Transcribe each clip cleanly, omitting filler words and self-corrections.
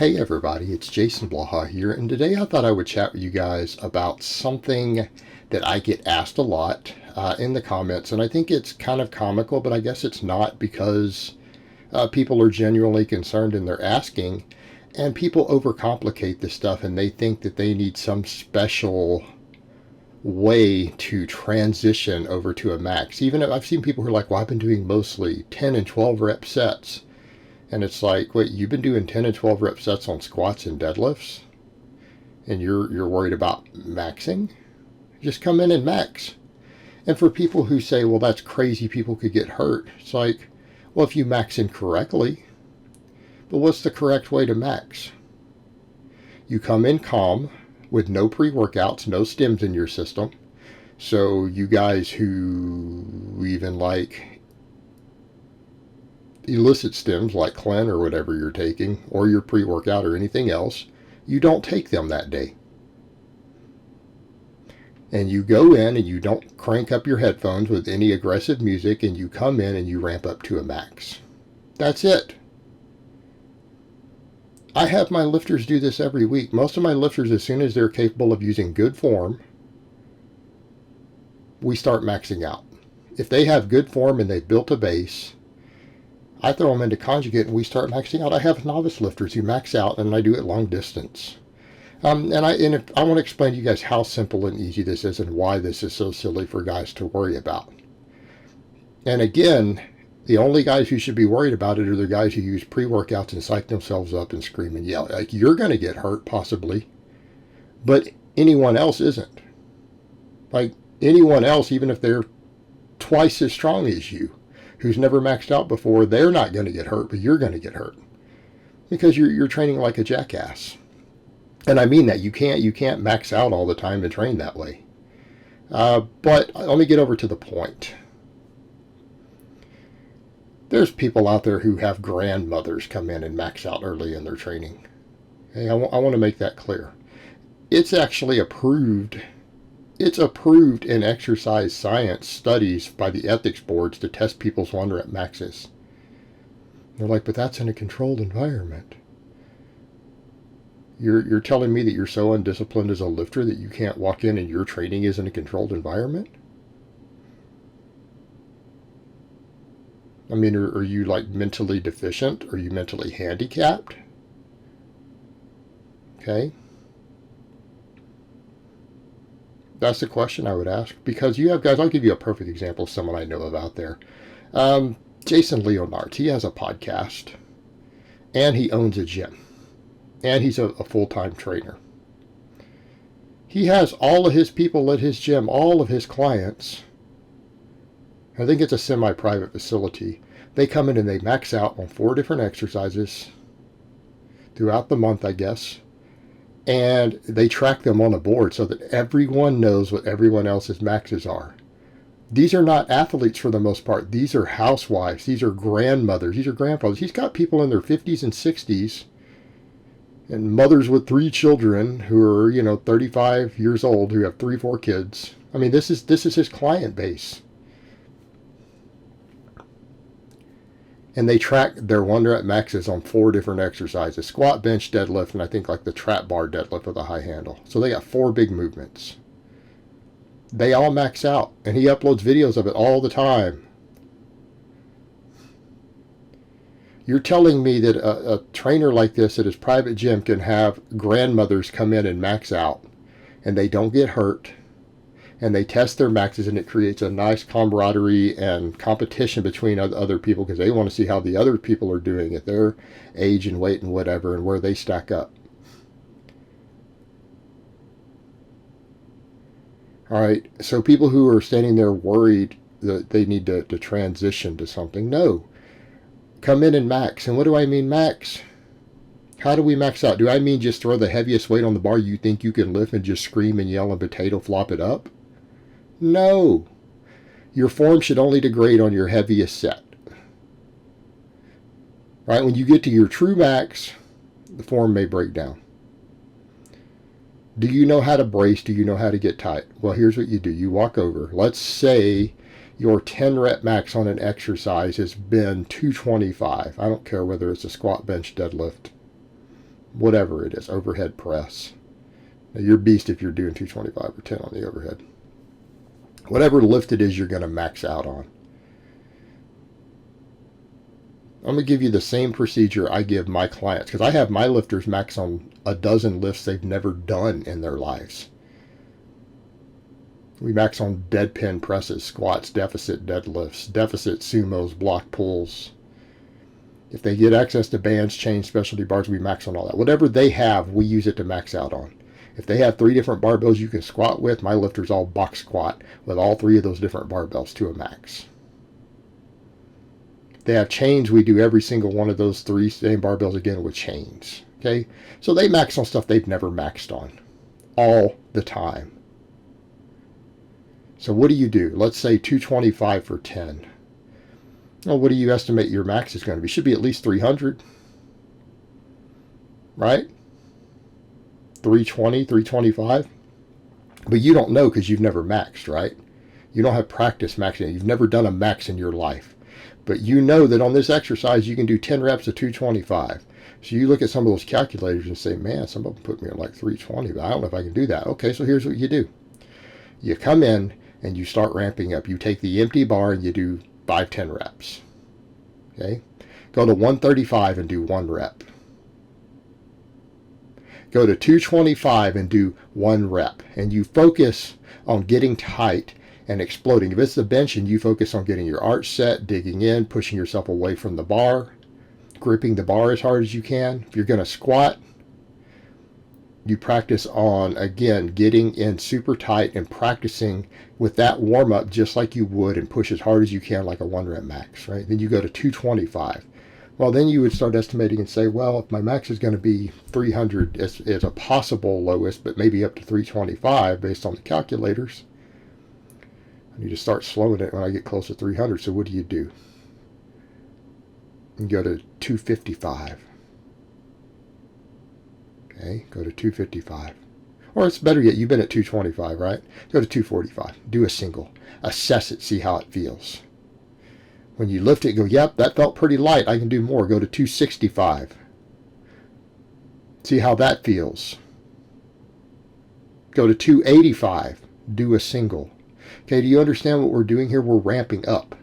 Hey everybody, it's Jason Blaha here, and today I thought I would chat with you guys about something that I get asked a lot in the comments, and I think it's kind of comical, but I guess it's not because people are genuinely concerned and they're asking, and people overcomplicate this stuff and they think that they need some special way to transition over to a max. Even if I've seen people who are like, well, I've been doing mostly 10 and 12 rep sets. And it's like, wait, you've been doing 10 and 12 rep sets on squats and deadlifts? And you're worried about maxing? Just come in and max. And for people who say, well, that's crazy, people could get hurt. It's like, well, if you max incorrectly, but what's the correct way to max? You come in calm with no pre-workouts, no stims in your system. So you guys who even like illicit stims like Clen or whatever you're taking, or your pre-workout or anything else, you don't take them that day. And you go in and you don't crank up your headphones with any aggressive music, and you come in and you ramp up to a max. That's it. I have my lifters do this every week. Most of my lifters, as soon as they're capable of using good form, we start maxing out. If they have good form and they've built a base, I throw them into conjugate and we start maxing out. I have novice lifters who max out, and I do it long distance. I want to explain to you guys how simple and easy this is and why this is so silly for guys to worry about. And again, the only guys who should be worried about it are the guys who use pre-workouts and psych themselves up and scream and yell. Like, you're going to get hurt possibly, but anyone else isn't. Like, anyone else, even if they're twice as strong as you, who's never maxed out before, they're not going to get hurt, but you're going to get hurt because you're training like a jackass. And I mean that. You can't max out all the time and train that way. But let me get over to the point. There's people out there who have grandmothers come in and max out early in their training. Okay, I want to make that clear. It's actually approved. It's approved in exercise science studies by the ethics boards to test people's 1 rep maxes. They're like, but that's in a controlled environment. You're telling me that you're so undisciplined as a lifter that you can't walk in and your training is in a controlled environment? I mean, are you like mentally deficient? Are you mentally handicapped? Okay. That's the question I would ask, because you have guys. I'll give you a perfect example of someone I know of out there. Jason Leonards. He has a podcast, and he owns a gym, and he's a full-time trainer. He has all of his people at his gym, all of his clients. I think it's a semi-private facility. They come in and they max out on 4 different exercises throughout the month, I guess. And they track them on a board so that everyone knows what everyone else's maxes are. These are not athletes for the most part. These are housewives. These are grandmothers. These are grandfathers. He's got people in their 50s and 60s and mothers with 3 children who are, 35 years old, who have 3, 4 kids. I mean, this is his client base. And they track their 1 rep maxes on 4 different exercises: squat, bench, deadlift, and I think like the trap bar deadlift with a high handle. So they got 4 big movements. They all max out, and he uploads videos of it all the time. You're telling me that a trainer like this at his private gym can have grandmothers come in and max out, and they don't get hurt, and they test their maxes, and it creates a nice camaraderie and competition between other people because they want to see how the other people are doing at their age and weight and whatever, and where they stack up. All right, so people who are standing there worried that they need to transition to something, no. Come in and max. And what do I mean max? How do we max out? Do I mean just throw the heaviest weight on the bar you think you can lift and just scream and yell and potato flop it up? No. Your form should only degrade on your heaviest set. Right? When you get to your true max, the form may break down. Do you know how to brace? Do you know how to get tight? Well, here's what you do. You walk over. Let's say your 10 rep max on an exercise has been 225. I don't care whether it's a squat, bench, deadlift, whatever it is, overhead press. Now you're a beast if you're doing 225 or 10 on the overhead. Whatever lift it is you're going to max out on. I'm going to give you the same procedure I give my clients, because I have my lifters max on a dozen lifts they've never done in their lives. We max on dead pin presses, squats, deficit deadlifts, deficit sumos, block pulls. If they get access to bands, chains, specialty bars, we max on all that. Whatever they have, we use it to max out on. If they have 3 different barbells you can squat with, my lifters all box squat with all 3 of those different barbells to a max. If they have chains, we do every single one of those 3 same barbells again with chains. Okay? So they max on stuff they've never maxed on. All the time. So what do? Let's say 225 for 10. Well, what do you estimate your max is going to be? Should be at least 300. Right? 320, 325. But you don't know because you've never maxed, right? You don't have practice maxing. You've never done a max in your life. But you know that on this exercise, you can do 10 reps of 225. So you look at some of those calculators and say, man, some of them put me at like 320, but I don't know if I can do that. Okay, so here's what you do. You come in and you start ramping up. You take the empty bar and you do 5, 10 reps. Okay? Go to 135 and do 1 rep. Go to 225 and do 1 rep. And you focus on getting tight and exploding. If it's the bench, and you focus on getting your arch set, digging in, pushing yourself away from the bar, gripping the bar as hard as you can. If you're going to squat, you practice on, again, getting in super tight and practicing with that warm-up just like you would, and push as hard as you can like a 1 rep max, right? Then you go to 225. Well, then you would start estimating and say, well, if my max is going to be 300 as a possible lowest, but maybe up to 325 based on the calculators, I need to start slowing it when I get close to 300. So what do? You go to 255. Okay, go to 255. Or it's better yet, you've been at 225, right? Go to 245. Do a single. Assess it, see how it feels. When you lift it, go, yep, that felt pretty light. I can do more. Go to 265. See how that feels. Go to 285. Do a single. Okay, do you understand what we're doing here? We're ramping up.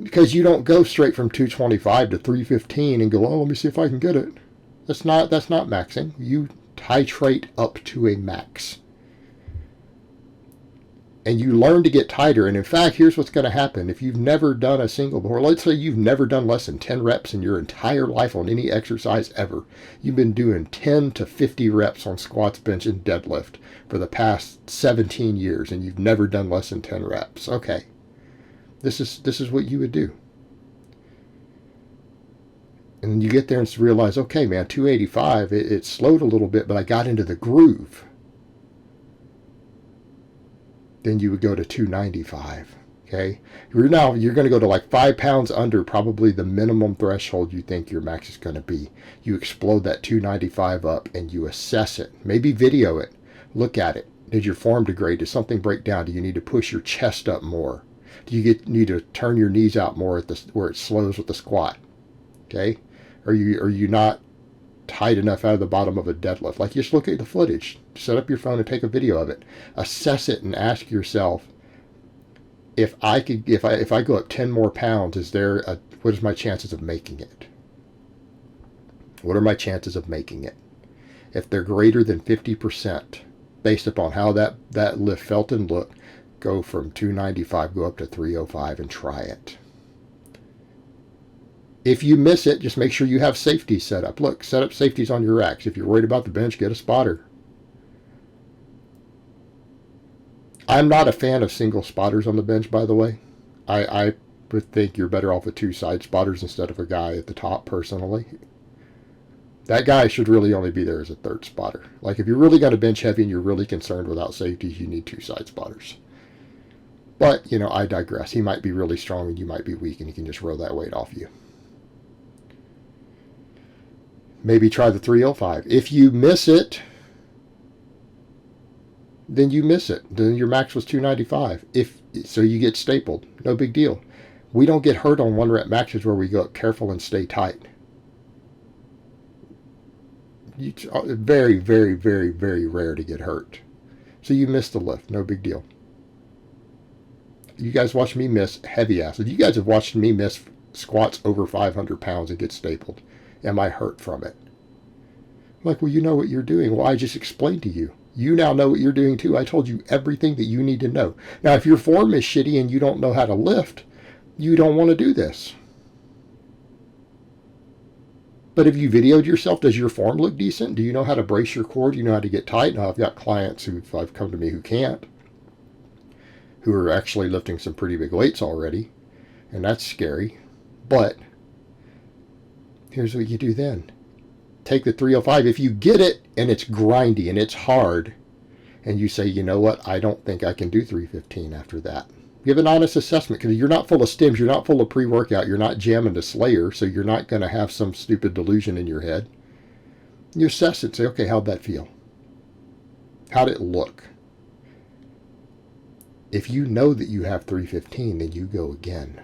Because you don't go straight from 225 to 315 and go, oh, let me see if I can get it. That's not maxing. You titrate up to a max. And you learn to get tighter. And in fact, here's what's going to happen. If you've never done a single before, let's say you've never done less than 10 reps in your entire life on any exercise ever. You've been doing 10 to 50 reps on squats, bench, and deadlift for the past 17 years, and you've never done less than 10 reps. Okay. This is what you would do. And you get there and realize, okay, man, 285, it slowed a little bit, but I got into the groove. Then you would go to 295, okay? You're going to go to like 5 pounds under probably the minimum threshold you think your max is going to be. You explode that 295 up and you assess it. Maybe video it. Look at it. Did your form degrade? Did something break down? Do you need to push your chest up more? Do you need to turn your knees out more at where it slows with the squat? Okay? Are you not tight enough out of the bottom of a deadlift? Like, just look at the footage. Set up your phone and take a video of it. Assess it and ask yourself, if I go up 10 more pounds, what is my chances of making it? What are my chances of making it? If they're greater than 50%, based upon how that lift felt and looked, go from 295, go up to 305 and try it. If you miss it, just make sure you have safety set up. Look, set up safeties on your racks. If you're worried about the bench, get a spotter. I'm not a fan of single spotters on the bench, by the way. I would think you're better off with 2 side spotters instead of a guy at the top, personally. That guy should really only be there as a 3rd spotter. Like, if you're really got a bench heavy and you're really concerned without safeties, you need 2 side spotters. But, I digress. He might be really strong and you might be weak, and he can just roll that weight off you. Maybe try the 305. If you miss it, then you miss it. Then your max was 295. So you get stapled. No big deal. We don't get hurt on 1 rep maxes where we go up careful and stay tight. It's very, very, very, very rare to get hurt. So you missed the lift. No big deal. You guys watch me miss heavy acid. You guys have watched me miss squats over 500 pounds and get stapled. Am I hurt from it? I'm like, well, you know what you're doing. Well, I just explained to you. You now know what you're doing too. I told you everything that you need to know. Now, if your form is shitty and you don't know how to lift, you don't want to do this. But if you videoed yourself, does your form look decent? Do you know how to brace your core? Do you know how to get tight? Now, I've got clients who've come to me who can't, who are actually lifting some pretty big weights already, and that's scary. But here's what you do then. Take the 305. If you get it and it's grindy and it's hard, and you say, you know what, I don't think I can do 315 after that. Give an honest assessment, because you're not full of stims, you're not full of pre-workout, you're not jamming to Slayer, so you're not going to have some stupid delusion in your head. You assess it, say, okay, how'd that feel? How'd it look? If you know that you have 315, then you go again.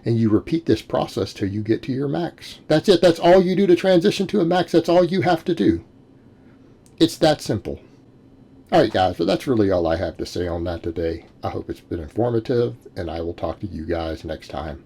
And you repeat this process till you get to your max. That's it. That's all you do to transition to a max. That's all you have to do. It's that simple. All right, guys, but that's really all I have to say on that today. I hope it's been informative, and I will talk to you guys next time.